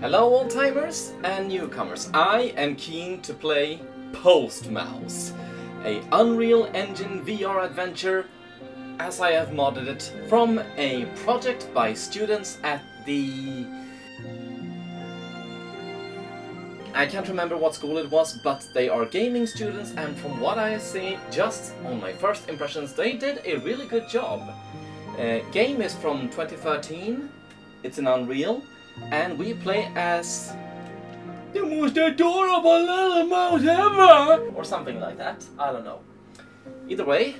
Hello old-timers and newcomers, I am keen to play Postmouse, a Unreal Engine VR adventure as I have modded it from a project by students at the... I can't remember what school it was, but they are gaming students, and from what I see, just on my first impressions, they did a really good job. Game is from 2013, it's in Unreal, and we play as the most adorable little mouse ever! Or something like that, I don't know. Either way,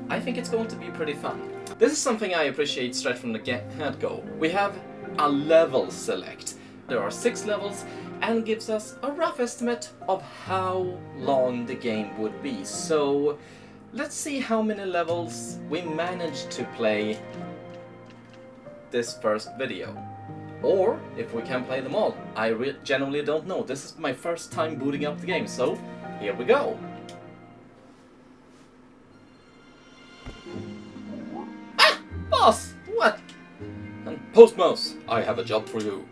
I think it's going to be pretty fun. This is something I appreciate straight from the get-go. We have a level select. There are 6 levels, and gives us a rough estimate of how long the game would be. So let's see how many levels we managed to play this first video. Or if we can play them all. I genuinely don't know. This is my first time booting up the game, so here we go. Ah! Boss! What? And Postmouse, I have a job for you.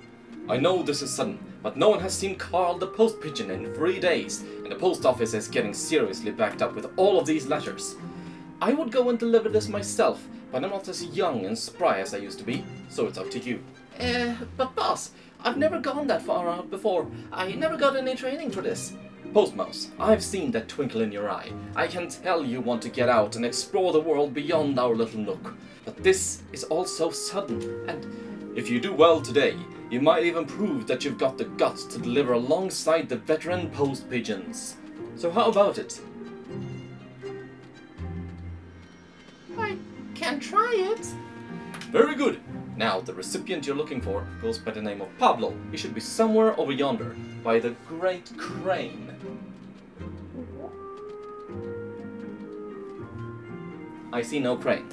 I know this is sudden, but no one has seen Carl the post pigeon in 3 days, and the post office is getting seriously backed up with all of these letters. I would go and deliver this myself, but I'm not as young and spry as I used to be, so it's up to you. But boss, I've never gone that far out before. I never got any training for this. Postmouse, I've seen that twinkle in your eye. I can tell you want to get out and explore the world beyond our little nook. But this is all so sudden, and if you do well today, you might even prove that you've got the guts to deliver alongside the veteran post pigeons. So how about it? I can try it. Very good. Now, the recipient you're looking for goes by the name of Pablo. He should be somewhere over yonder, by the great crane. I see no crane.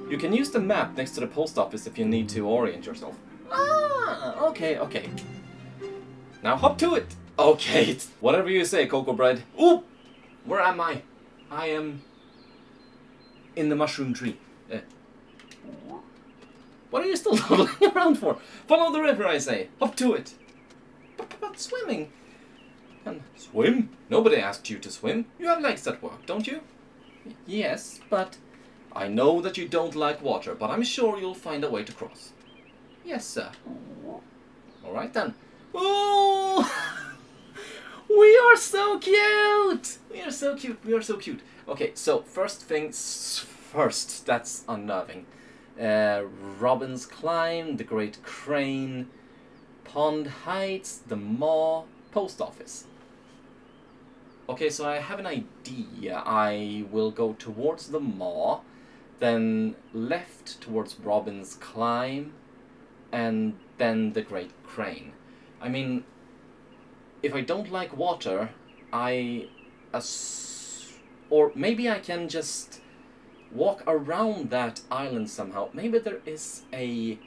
You can use the map next to the post office if you need to orient yourself. Ah, okay. Now hop to it! Okay, whatever you say, Cocoa Bread. Ooh! Where am I? I am in the mushroom tree. What are you still dawdling around for? Follow the river, I say. Hop to it. But swimming. And swim? Nobody asked you to swim. You have legs that work, don't you? Yes, but I know that you don't like water, but I'm sure you'll find a way to cross. Yes, sir. All right then. Oh, we are so cute. We are so cute. Okay, so first things first. That's unnerving. Robin's Climb, the Great Crane, Pond Heights, the Maw, Post Office. Okay, so I have an idea. I will go towards the Maw, then left towards Robin's Climb, and then the Great Crane. I mean, if I don't like water, or maybe I can just walk around that island somehow. Maybe there is a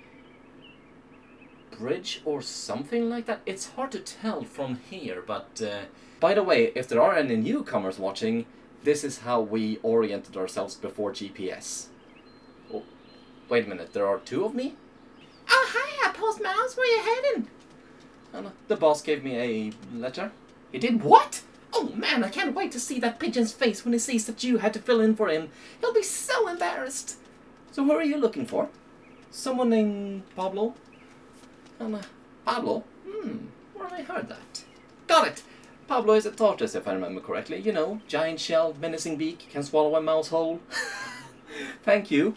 bridge or something like that. It's hard to tell from here, but by the way, if there are any newcomers watching, this is how we oriented ourselves before GPS. Oh, wait a minute, there are 2 of me? Oh, hiya, Postmouse, where you heading? Oh, the boss gave me a letter. He did what? Oh man, I can't wait to see that pigeon's face when he sees that you had to fill in for him. He'll be so embarrassed. So who are you looking for? Someone named Pablo? Pablo? Where have I heard that? Got it! Pablo is a tortoise, if I remember correctly. You know, giant shell, menacing beak, can swallow a mouse whole. Thank you.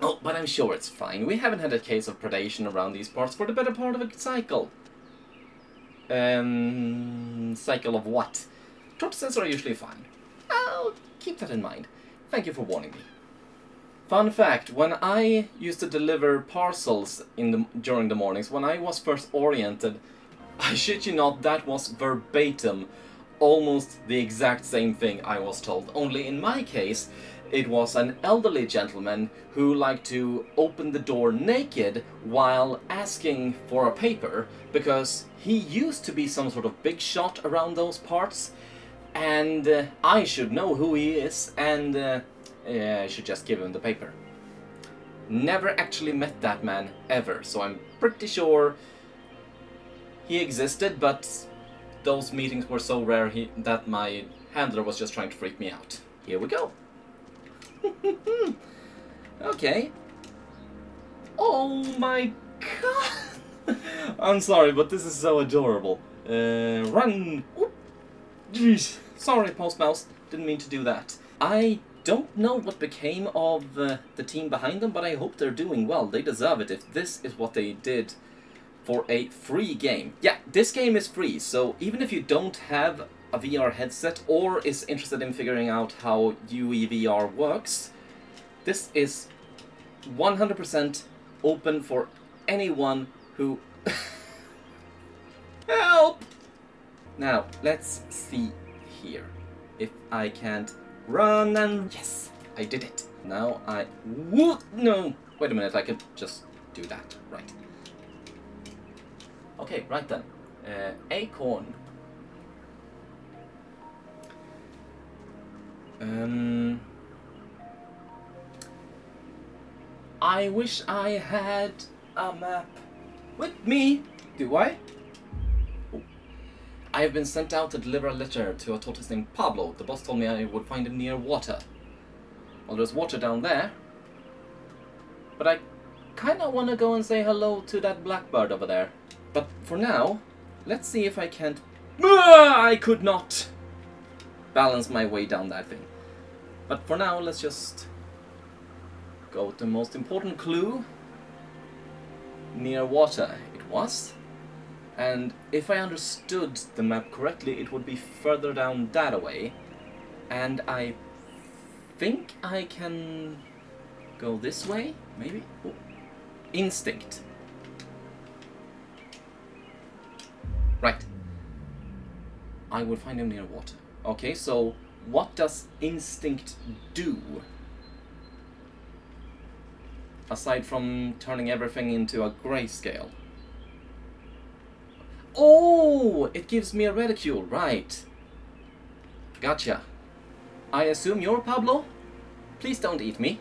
Oh, but I'm sure it's fine. We haven't had a case of predation around these parts for the better part of a cycle. Cycle of what? Tortoises are usually fine. I'll keep that in mind. Thank you for warning me. Fun fact, when I used to deliver parcels during the mornings, when I was first oriented, I shit you not, that was verbatim almost the exact same thing I was told. Only in my case, it was an elderly gentleman who liked to open the door naked while asking for a paper, because he used to be some sort of big shot around those parts, and I should know who he is, and I should just give him the paper. Never actually met that man ever, so I'm pretty sure He existed, but those meetings were so rare that my handler was just trying to freak me out. Here we go. Okay. Oh my god! I'm sorry, but this is so adorable. Run! Oop. Jeez. Sorry, Postmouse. Didn't mean to do that. I don't know what became of the team behind them, but I hope they're doing well. They deserve it if this is what they did for a free game. Yeah, this game is free, so even if you don't have a VR headset or is interested in figuring out how UEVR works, this is 100% open for anyone who... Help! Now, let's see here. If I can't run and... Yes! I did it. Now I... No! Wait a minute, I could just do that. Right. Okay, right then. Acorn. I wish I had a map with me. Do I? Oh. I have been sent out to deliver a letter to a tortoise named Pablo. The boss told me I would find him near water. Well, there's water down there. But I kinda wanna go and say hello to that blackbird over there. But for now, let's see if I can't... I could not balance my way down that thing. But for now, let's just go with the most important clue. Near water it was. And if I understood the map correctly, it would be further down that way. And I think I can go this way, maybe? Oh. Instinct. Right. I will find him near water. Okay, so what does instinct do? Aside from turning everything into a grayscale. Oh! It gives me a reticule, right. Gotcha. I assume you're Pablo? Please don't eat me.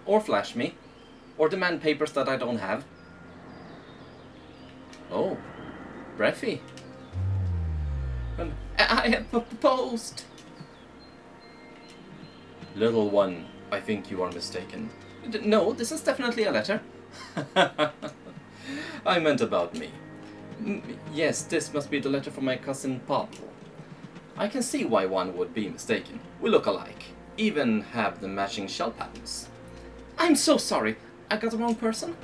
Or flash me. Or demand papers that I don't have. Oh. Breathy. I have proposed. Little one, I think you are mistaken. No, this is definitely a letter. I meant about me. Yes, this must be the letter from my cousin Pablo. I can see why one would be mistaken. We look alike. Even have the matching shell patterns. I'm so sorry. I got the wrong person?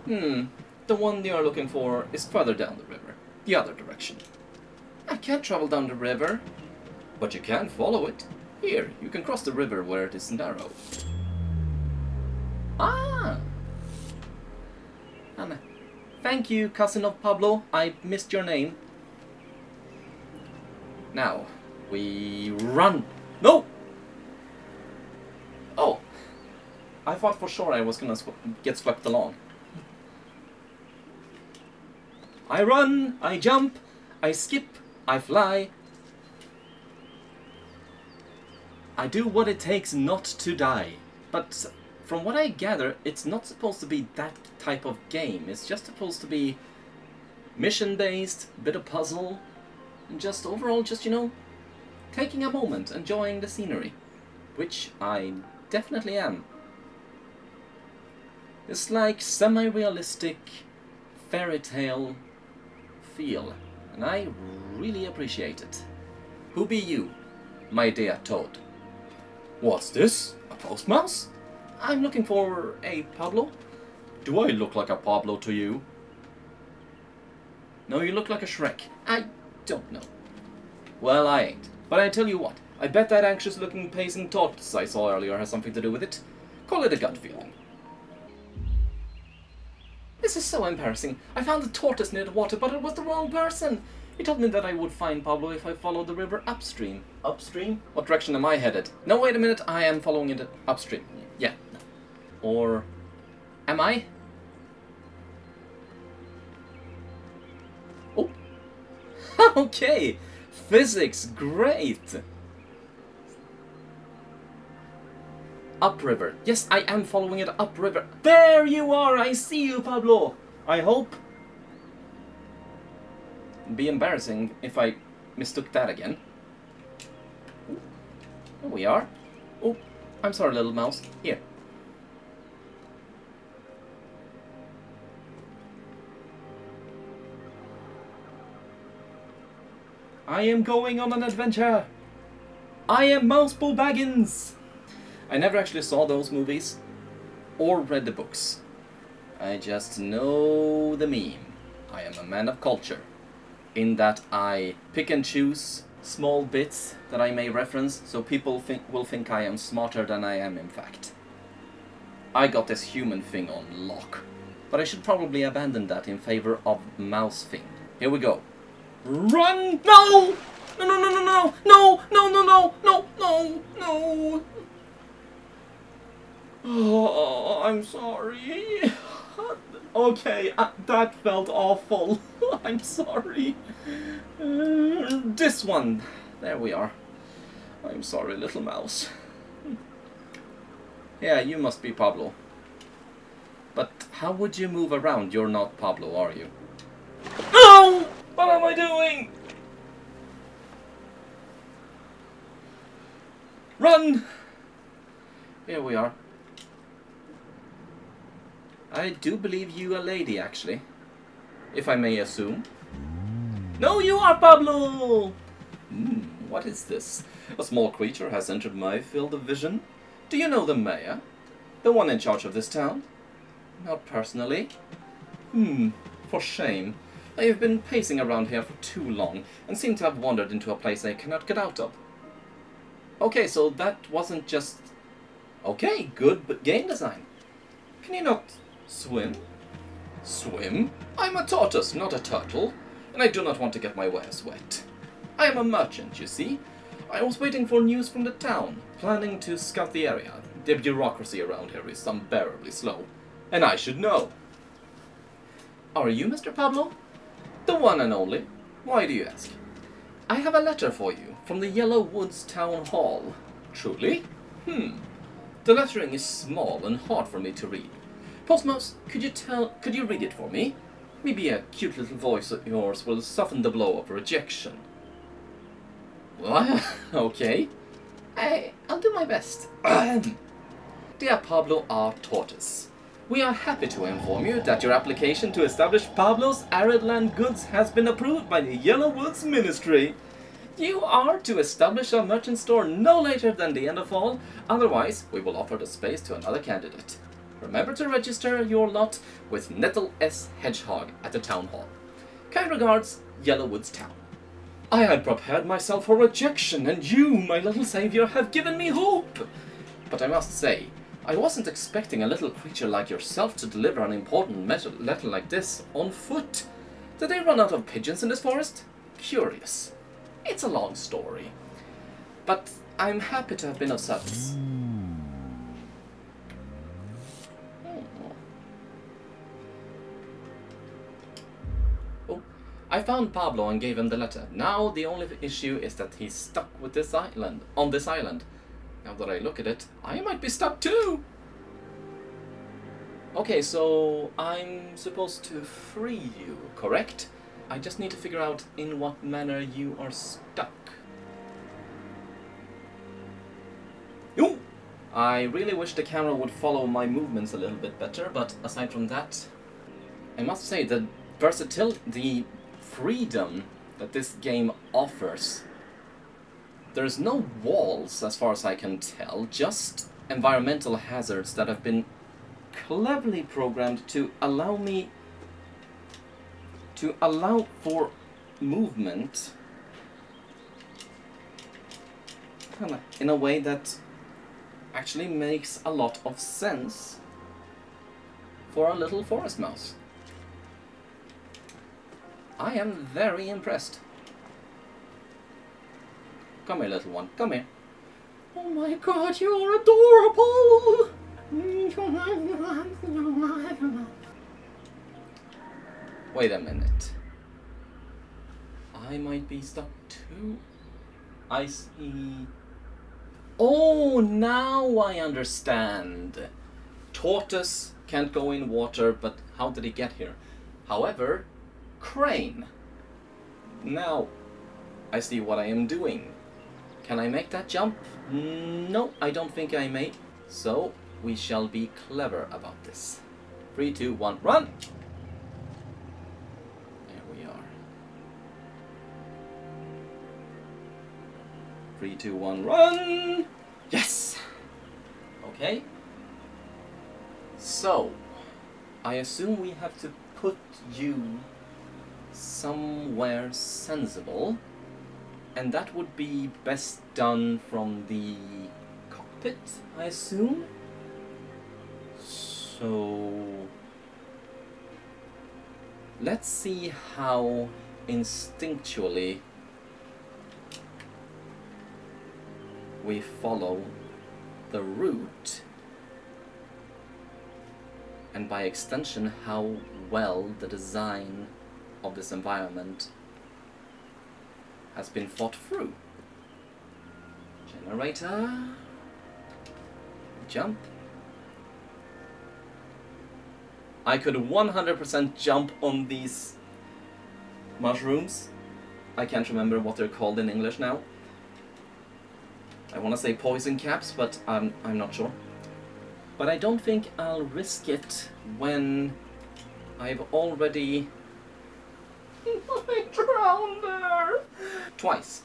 The one you're looking for is further down the river. The other direction. I can't travel down the river. But you can follow it. Here, you can cross the river where it is narrow. Ah! And thank you, cousin of Pablo. I missed your name. Now, we run. No! Oh! I thought for sure I was gonna get swept along. I run, I jump, I skip, I fly. I do what it takes not to die. But from what I gather, it's not supposed to be that type of game. It's just supposed to be mission-based, bit of puzzle, and just overall, just, you know, taking a moment, enjoying the scenery. Which I definitely am. It's like semi-realistic fairy tale feel, and I really appreciate it. Who be you, my dear Toad? What's this? A Postmouse? I'm looking for a Pablo. Do I look like a Pablo to you? No, you look like a Shrek. I don't know. Well, I ain't. But I tell you what, I bet that anxious-looking pacing tortoise I saw earlier has something to do with it. Call it a gut feeling. This is so embarrassing. I found the tortoise near the water, but it was the wrong person. He told me that I would find Pablo if I followed the river upstream. Upstream? What direction am I headed? No, wait a minute. I am following it upstream. Yeah. Or... am I? Oh. Okay. Physics. Great. Upriver. Yes, I am following it upriver. There you are! I see you, Pablo! I hope be embarrassing if I mistook that again. Here we are. Oh, I'm sorry, little mouse. Here. I am going on an adventure. I am Mousebo Baggins. I never actually saw those movies or read the books. I just know the meme. I am a man of culture, in that I pick and choose small bits that I may reference, so people will think I am smarter than I am in fact. I got this human thing on lock, but I should probably abandon that in favor of mouse thing. Here we go. Run! No! No, no, no, no, no! No! No, no, no! No! No! No! Oh, I'm sorry. Okay, that felt awful. I'm sorry. This one. There we are. I'm sorry, little mouse. Yeah, you must be Pablo. But how would you move around? You're not Pablo, are you? No! What am I doing? Run! Here we are. I do believe you a lady, actually. If I may assume. No, you are Pablo! What is this? A small creature has entered my field of vision. Do you know the mayor? The one in charge of this town? Not personally. For shame. I have been pacing around here for too long, and seem to have wandered into a place I cannot get out of. Okay, so that wasn't just... Okay, good game design. Can you not swim? Swim? I'm a tortoise, not a turtle, and I do not want to get my wares wet. I am a merchant, you see. I was waiting for news from the town, planning to scout the area. The bureaucracy around here is unbearably slow, and I should know. Are you Mr. Pablo? The one and only. Why do you ask? I have a letter for you from the Yellow Woods Town Hall. Truly? The lettering is small and hard for me to read. Postmouse, could you read it for me? Maybe a cute little voice of yours will soften the blow of rejection. Well, okay. I'll do my best. Dear Pablo R. Tortoise, we are happy to inform you that your application to establish Pablo's Arid Land Goods has been approved by the Yellow Woods Ministry. You are to establish a merchant store no later than the end of fall, otherwise we will offer the space to another candidate. Remember to register your lot with Nettle S. Hedgehog at the town hall. Kind regards, Yellow Woods Town. I had prepared myself for rejection, and you, my little savior, have given me hope. But I must say, I wasn't expecting a little creature like yourself to deliver an important letter like this on foot. Did they run out of pigeons in this forest? Curious. It's a long story. But I'm happy to have been of service. Oh, I found Pablo and gave him the letter. Now the only issue is that he's stuck with this island, on this island. Now that I look at it, I might be stuck too! Okay, so I'm supposed to free you, correct? I just need to figure out in what manner you are stuck. Ooh! I really wish the camera would follow my movements a little bit better, but aside from that, I must say the versatility, the freedom that this game offers. There's no walls, as far as I can tell, just environmental hazards that have been cleverly programmed to allow for movement in a way that actually makes a lot of sense for a little forest mouse. I am very impressed. Come here, little one. Come here. Oh my god, you're adorable! Wait a minute. I might be stuck too. I see. Oh, now I understand. Tortoise can't go in water, but how did he get here? However, crane. Now, I see what I am doing. Can I make that jump? No, I don't think I may. So, we shall be clever about this. 3, 2, 1, run! There we are. 3, 2, 1, run! Yes! Okay. So, I assume we have to put you somewhere sensible, and that would be best done from the cockpit, I assume. So let's see how instinctually we follow the route, and by extension how well the design of this environment has been thought through. Generator, jump. I could 100% jump on these mushrooms. I can't remember what they're called in English now. I want to say poison caps, but I'm not sure. But I don't think I'll risk it when I've already I drowned there twice.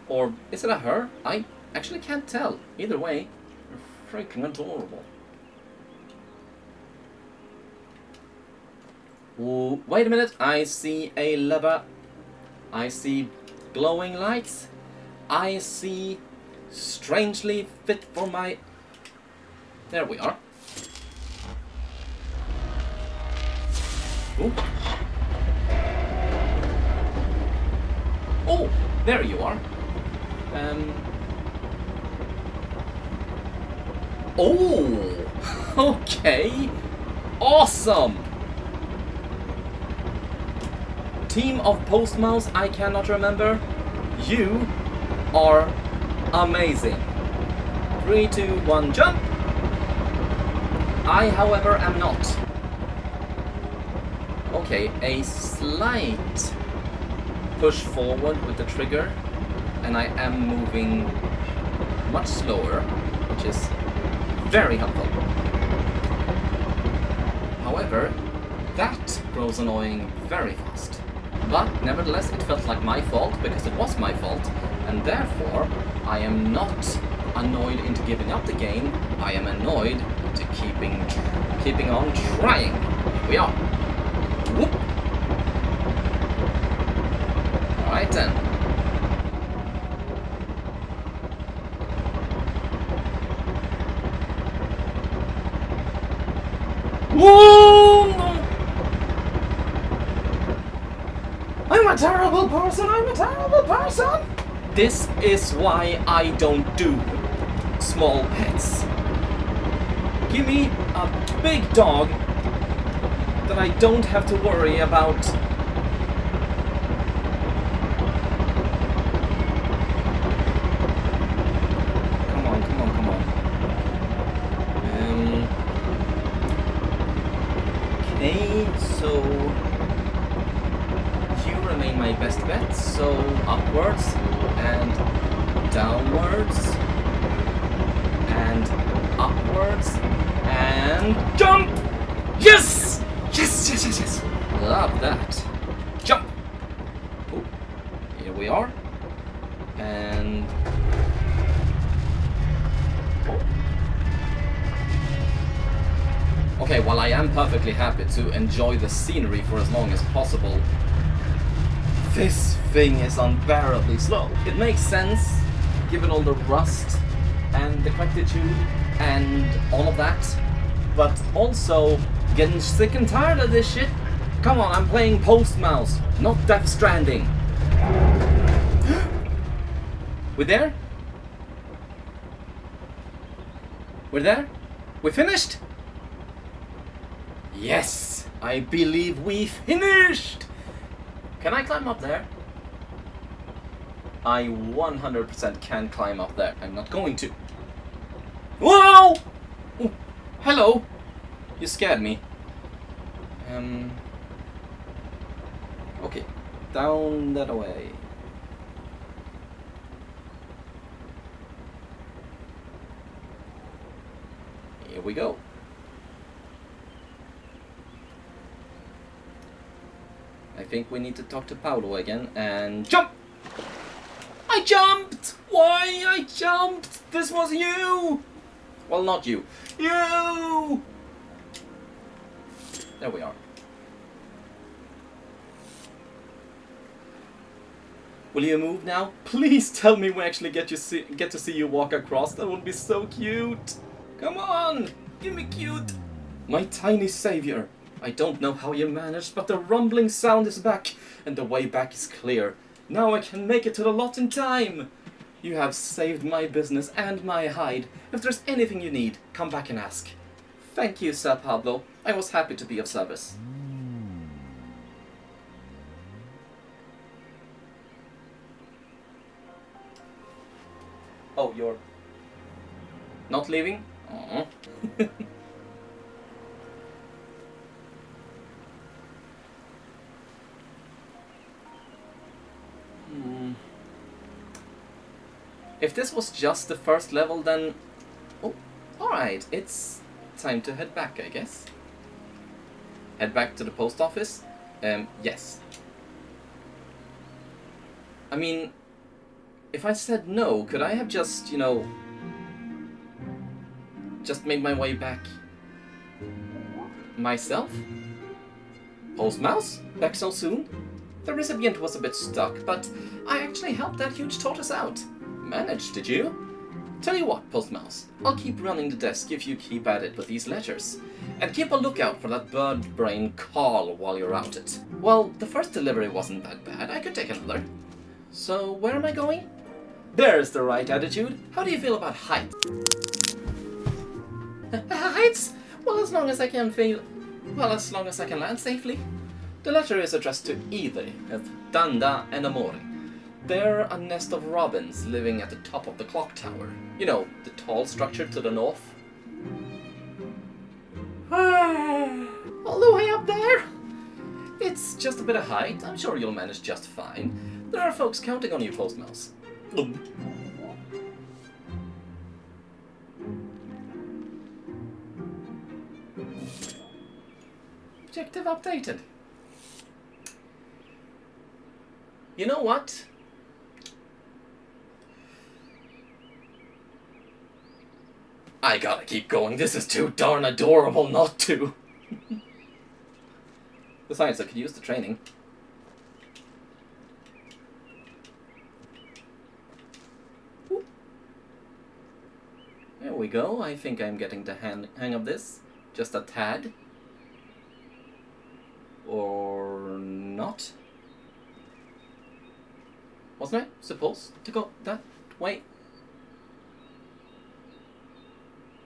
Or is it a her? I actually can't tell. Either way, you're freaking adorable. Ooh, wait a minute, I see a lever. I see glowing lights. I see strangely fit for my... There we are. Ooh. Oh, there you are. Oh, okay. Awesome. Team of Postmouse, I cannot remember. You are amazing. 3, 2, 1, jump. I, however, am not. Okay, a slight push forward with the trigger, and I am moving much slower, which is very helpful. However, that grows annoying very fast. But nevertheless, it felt like my fault because it was my fault, and therefore I am not annoyed into giving up the game. I am annoyed to keeping on trying. Here we are. Whoop. All right then. Whoa! No. I'm a terrible person. I'm a terrible person. This is why I don't do small pets. Give me a big dog that I don't have to worry about. Come on, come on, come on. Okay, so you remain my best bet. So upwards and downwards and upwards and jump! Yes! Yes, yes, yes, yes. Love that. Jump! Oh, here we are. And... oh. Okay, while I am perfectly happy to enjoy the scenery for as long as possible, this thing is unbearably slow. It makes sense, given all the rust and the rectitude and all of that, but also getting sick and tired of this shit. Come on, I'm playing Postmouse, not Death Stranding. We're there? We're there? We finished? Yes, I believe we finished! Can I climb up there? I 100% can climb up there. I'm not going to. Whoa! Oh, hello! You scared me. Down that way. Here we go. I think we need to talk to Paolo again and jump! I jumped! Why I jumped? This was you! Well, not you. You! There we are. Will you move now? Please tell me we actually get to see you walk across. That would be so cute. Come on! Give me cute! My tiny savior. I don't know how you managed, but the rumbling sound is back, and the way back is clear. Now I can make it to the lot in time. You have saved my business and my hide. If there's anything you need, come back and ask. Thank you, Sir Pablo. I was happy to be of service. Oh, you're not leaving? Aww. If this was just the first level, then... Oh, alright, it's time to head back, I guess. Head back to the post office? Yes. I mean, if I said no, could I have just, you know, just made my way back myself? Postmouse? Back so soon? The recipient was a bit stuck, but I actually helped that huge tortoise out. Managed, did you? Tell you what, Postmouse, I'll keep running the desk if you keep at it with these letters. And keep a lookout for that bird brain Carl while you're out it. Well, the first delivery wasn't that bad, I could take another. So, where am I going? There's the right attitude. How do you feel about heights? Heights? Well, as long as I can land safely. The letter is addressed to Idri, Danda and Amore. They're a nest of robins living at the top of the clock tower. You know, the tall structure to the north. All the way up there? It's just a bit of height. I'm sure you'll manage just fine. There are folks counting on you, Postmouse. Objective updated. You know what? I gotta keep going. This is too darn adorable not to. Besides, I could use the training. There we go. I think I'm getting the hang of this. Just a tad. Or not. Wasn't I supposed to go that way?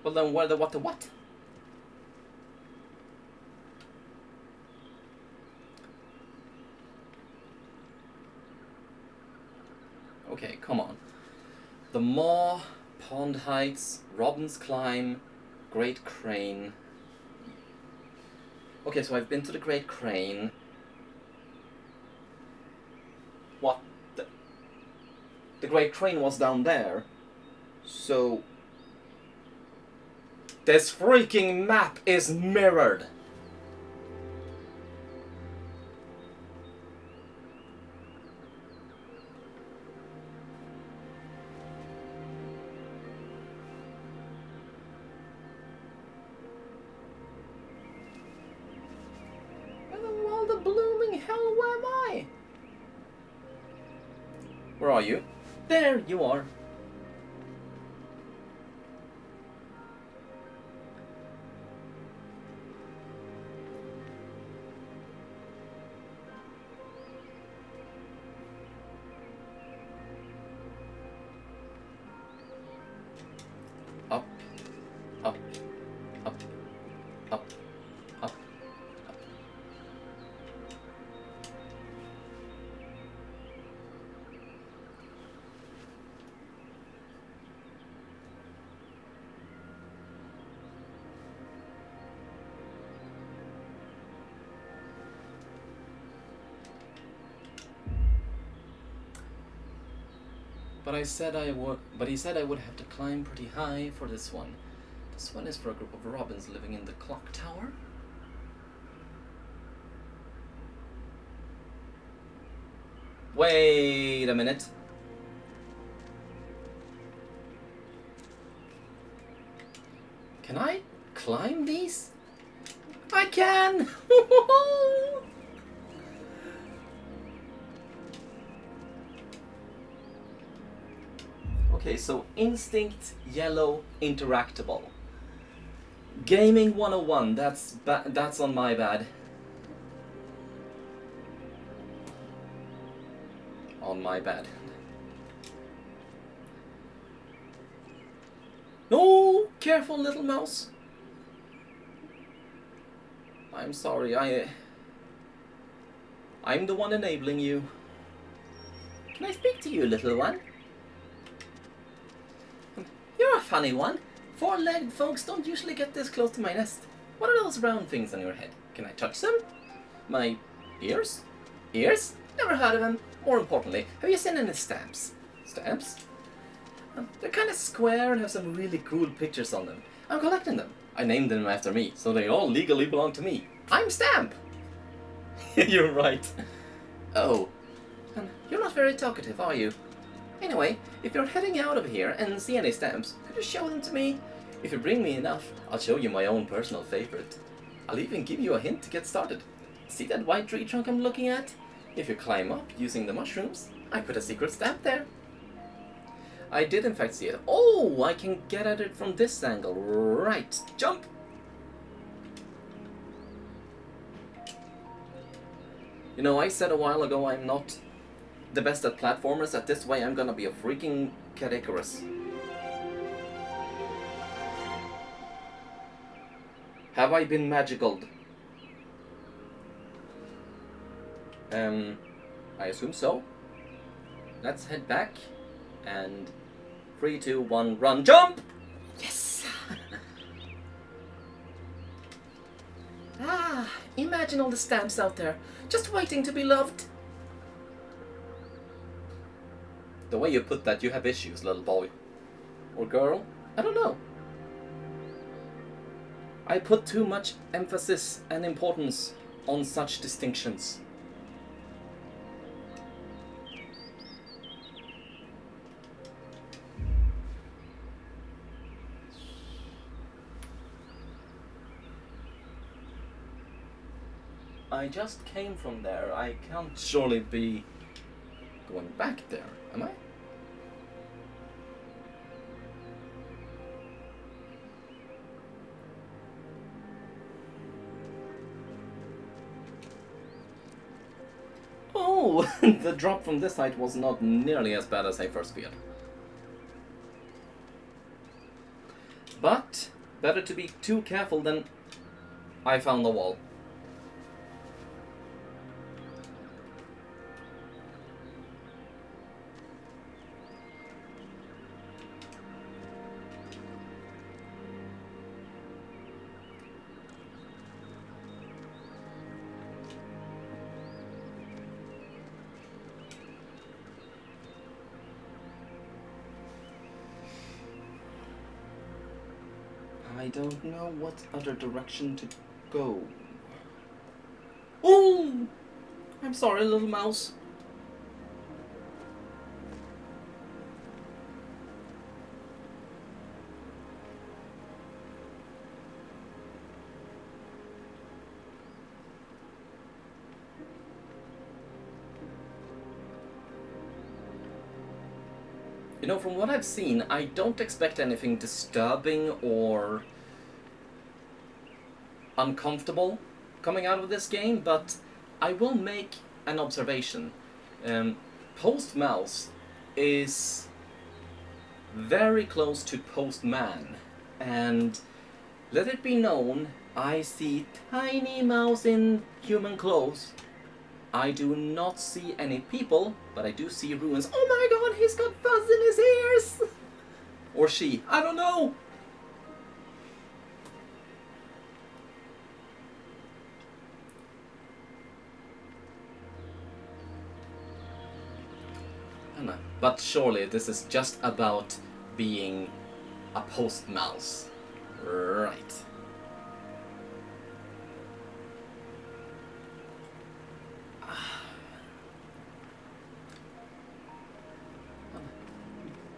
Well then, where the what? Okay, come on. The Maw, Pond Heights, Robin's Climb, Great Crane. Okay, so I've been to the Great Crane. What? The Great Crane was down there. So... this freaking map is mirrored! Well, the blooming hell, where am I? Where are you? There you are. Up, up, up, up, up, up. But I said I would. But he said I would have to climb pretty high for this one. This one is for a group of robins living in the clock tower. Wait a minute. Can I climb these? I can! Okay, so instinct, yellow, interactable. Gaming 101, that's on my bad. On my bad. No! Careful, little mouse. I'm sorry, I'm the one enabling you. Can I speak to you, little one? You're a funny one. Four-legged folks don't usually get this close to my nest. What are those round things on your head? Can I touch them? My ears? Ears? Never heard of them. More importantly, have you seen any stamps? Stamps? They're kind of square and have some really cool pictures on them. I'm collecting them. I named them after me, so they all legally belong to me. I'm Stamp! You're right. Oh. And you're not very talkative, are you? Anyway, if you're heading out of here and see any stamps, could you show them to me? If you bring me enough, I'll show you my own personal favorite. I'll even give you a hint to get started. See that white tree trunk I'm looking at? If you climb up using the mushrooms, I put a secret stamp there. I did in fact see it. Oh, I can get at it from this angle. Right. Jump! You know, I said a while ago I'm not the best at platformers, that this way I'm gonna be a freaking Cat Icarus. Have I been magicaled? I assume so. Let's head back. And 3, 2, 1, run, jump! Yes! Ah, imagine all the stamps out there, just waiting to be loved. The way you put that, you have issues, little boy. Or girl? I don't know. I put too much emphasis and importance on such distinctions. I just came from there. I can't surely be going back there, am I? Oh, the drop from this height was not nearly as bad as I first feared. But better to be too careful than I found the wall. I don't know what other direction to go. Oh! I'm sorry, little mouse. You know, from what I've seen, I don't expect anything disturbing or uncomfortable coming out of this game, but I will make an observation. Postmouse is very close to Postman, and let it be known, I see tiny mouse in human clothes. I do not see any people, but I do see ruins. Oh my god, he's got fuzz in his ears! Or she, I don't know! But surely this is just about being a Postmouse. Right.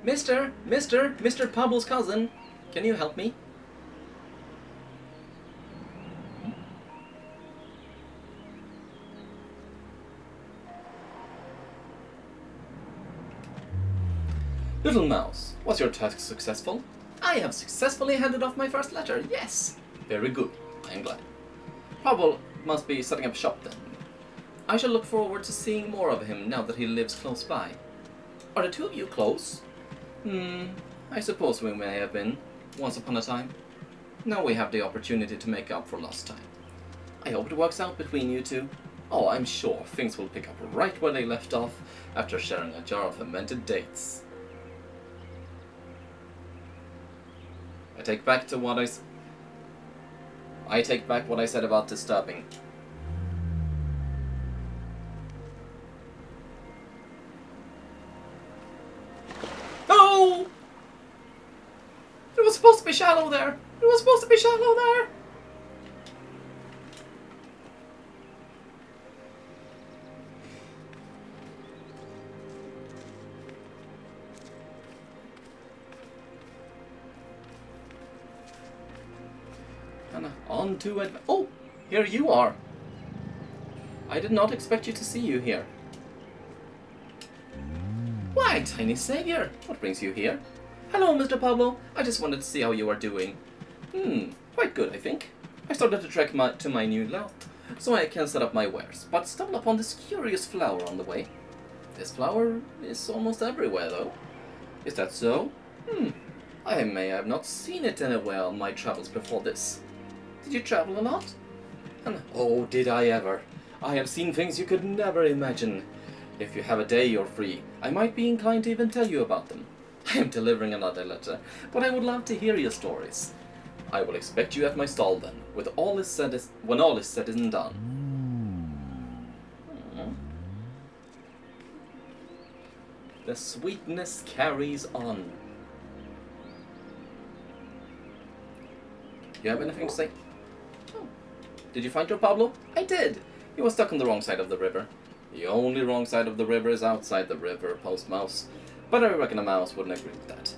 Mr. Pablo's cousin, can you help me? Little mouse, was your task successful? I have successfully handed off my first letter, yes. Very good, I am glad. Pablo must be setting up shop then. I shall look forward to seeing more of him now that he lives close by. Are the two of you close? I suppose we may have been, once upon a time. Now we have the opportunity to make up for lost time. I hope it works out between you two. Oh, I'm sure things will pick up right where they left off after sharing a jar of fermented dates. I take back what I said about disturbing. No! It was supposed to be shallow there. It was supposed to be shallow there. And on to it. Oh, here you are. I did not expect you to see you here. Why, tiny savior, what brings you here? Hello, Mr. Pablo. I just wanted to see how you are doing. Quite good, I think. I started to trek to my new lot, so I can set up my wares, but stumbled upon this curious flower on the way. This flower is almost everywhere, though. Is that so? I may have not seen it anywhere on my travels before this. Did you travel a lot? And oh, did I ever. I have seen things you could never imagine. If you have a day you're free, I might be inclined to even tell you about them. I am delivering another letter, but I would love to hear your stories. I will expect you at my stall then, when all is said and done. The sweetness carries on. You have anything to say? Oh. Did you find your Pablo? I did. He was stuck on the wrong side of the river. The only wrong side of the river is outside the river, Postmouse. But I reckon a mouse wouldn't agree with that.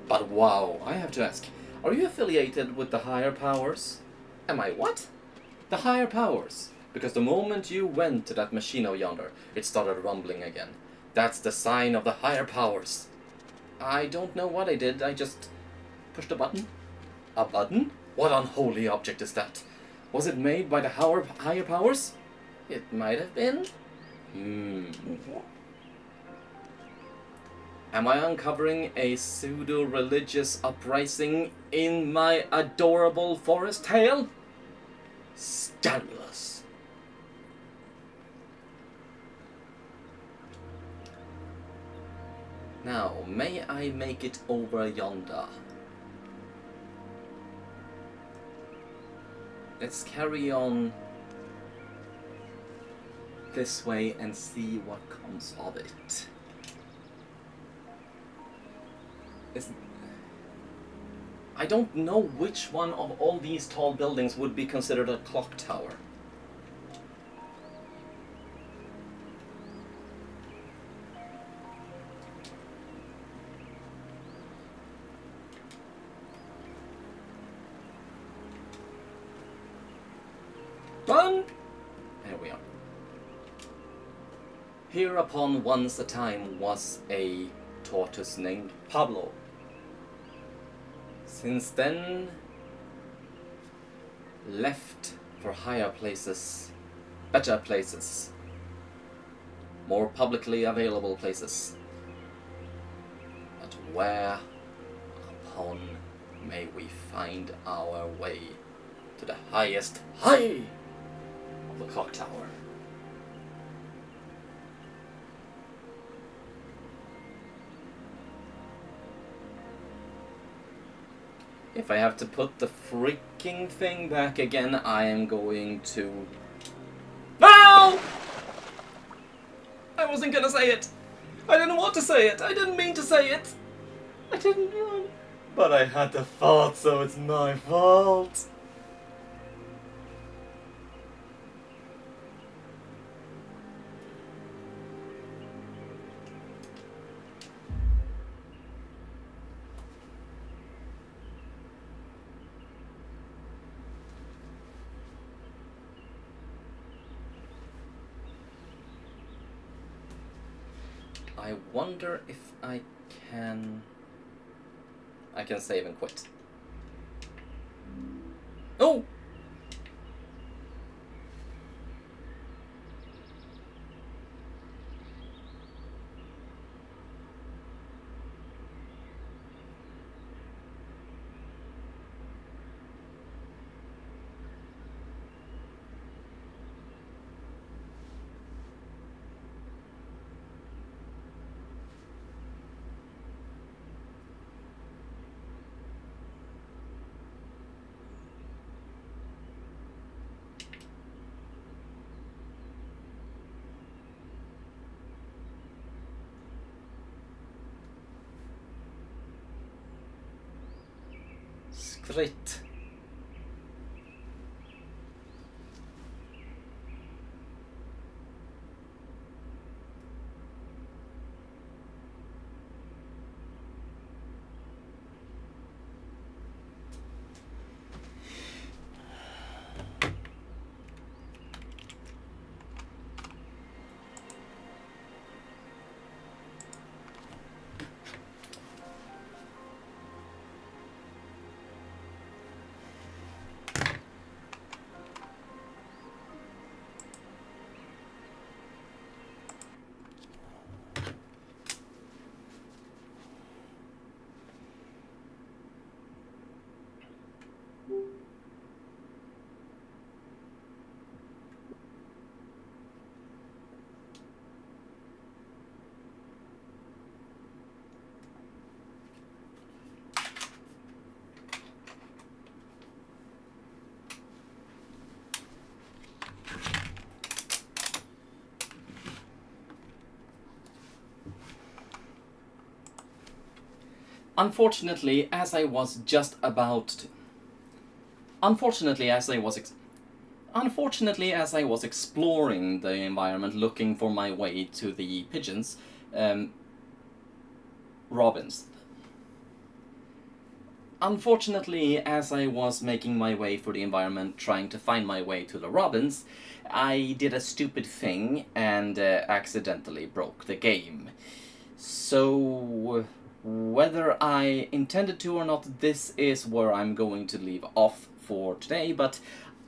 But wow, I have to ask, are you affiliated with the higher powers? Am I what? The higher powers. Because the moment you went to that machine over yonder, it started rumbling again. That's the sign of the higher powers. I don't know what I did, I just pushed a button. A button? What unholy object is that? Was it made by the higher powers? It might have been. Am I uncovering a pseudo-religious uprising in my adorable forest tale? Scandalous. Now, may I make it over yonder? Let's carry on this way and see what comes of it. I don't know which one of all these tall buildings would be considered a clock tower. Run! There we are. Here upon once a time was a tortoise named Pablo. Since then, left for higher places, better places, more publicly available places. But where upon may we find our way to the highest high of the clock tower? If I have to put the freaking thing back again, I am going to... No! I wasn't gonna say it! I didn't want to say it. I didn't mean to say it. I didn't want. But I had the thought, so it's my fault. I wonder if I can save and quit. Oh! Skritt. Unfortunately, as I was just about to... Unfortunately, as I was exploring the environment, looking for my way to the pigeons, robins. Unfortunately, as I was making my way through the environment, trying to find my way to the robins, I did a stupid thing and accidentally broke the game. So, whether I intended to or not, this is where I'm going to leave off for today, but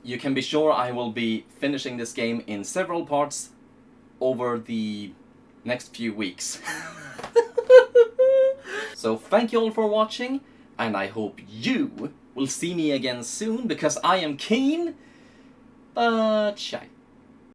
you can be sure I will be finishing this game in several parts over the next few weeks. So thank you all for watching, and I hope you will see me again soon, because I am keen, but shy.